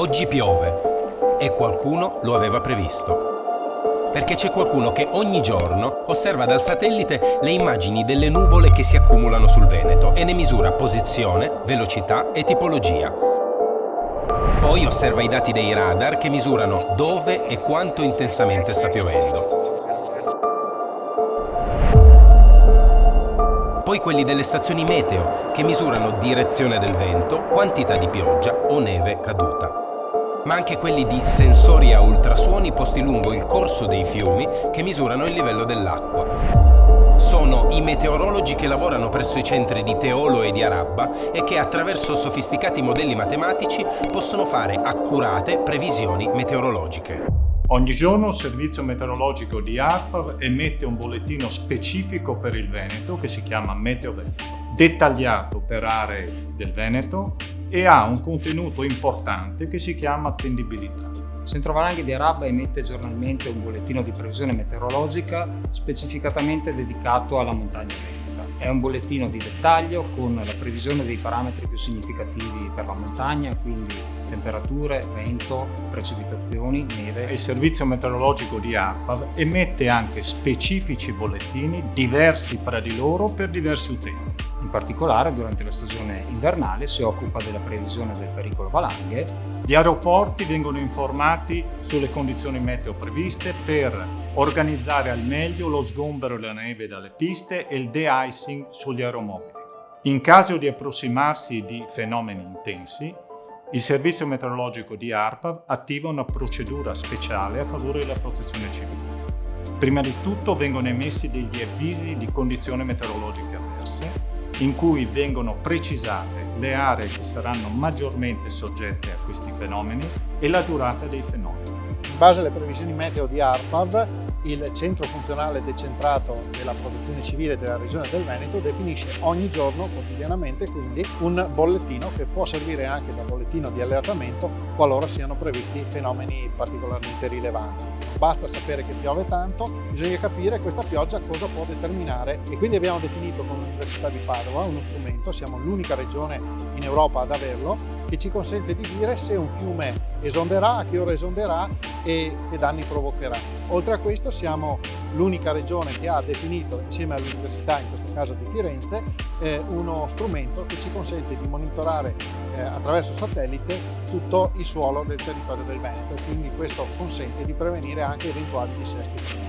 Oggi piove e qualcuno lo aveva previsto. Perché c'è qualcuno che ogni giorno osserva dal satellite le immagini delle nuvole che si accumulano sul Veneto e ne misura posizione, velocità e tipologia. Poi osserva i dati dei radar che misurano dove e quanto intensamente sta piovendo. Poi quelli delle stazioni meteo che misurano direzione del vento, quantità di pioggia o neve caduta. Ma anche quelli di sensori a ultrasuoni posti lungo il corso dei fiumi che misurano il livello dell'acqua. Sono i meteorologi che lavorano presso i centri di Teolo e di Arabba e che attraverso sofisticati modelli matematici possono fare accurate previsioni meteorologiche. Ogni giorno il servizio meteorologico di ARPAV emette un bollettino specifico per il Veneto che si chiama Meteo Veneto, dettagliato per aree del Veneto e ha un contenuto importante che si chiama attendibilità. Il Centro Valanghe di Arabba emette giornalmente un bollettino di previsione meteorologica specificatamente dedicato alla montagna veneta. È un bollettino di dettaglio con la previsione dei parametri più significativi per la montagna, quindi temperature, vento, precipitazioni, neve. Il servizio meteorologico di ARPAV emette anche specifici bollettini diversi fra di loro per diversi utenti. In particolare, durante la stagione invernale si occupa della previsione del pericolo valanghe. Gli aeroporti vengono informati sulle condizioni meteo previste per organizzare al meglio lo sgombero della neve dalle piste e il de-icing sugli aeromobili. In caso di approssimarsi di fenomeni intensi, il servizio meteorologico di ARPAV attiva una procedura speciale a favore della protezione civile. Prima di tutto vengono emessi degli avvisi di condizioni meteorologiche avverse, in cui vengono precisate le aree che saranno maggiormente soggette a questi fenomeni e la durata dei fenomeni. In base alle previsioni meteo di ARPAV, il centro funzionale decentrato della protezione civile della regione del Veneto definisce ogni giorno, quotidianamente, quindi un bollettino che può servire anche da bollettino di allertamento qualora siano previsti fenomeni particolarmente rilevanti. Basta sapere che piove tanto, bisogna capire questa pioggia cosa può determinare e quindi abbiamo definito con l'Università di Padova uno strumento, siamo l'unica regione in Europa ad averlo, che ci consente di dire se un fiume esonderà, a che ora esonderà e che danni provocherà. Oltre a questo siamo l'unica regione che ha definito, insieme all'Università, in questo caso di Firenze, uno strumento che ci consente di monitorare attraverso satellite tutto il suolo del territorio del Veneto e quindi questo consente di prevenire anche eventuali dissesti.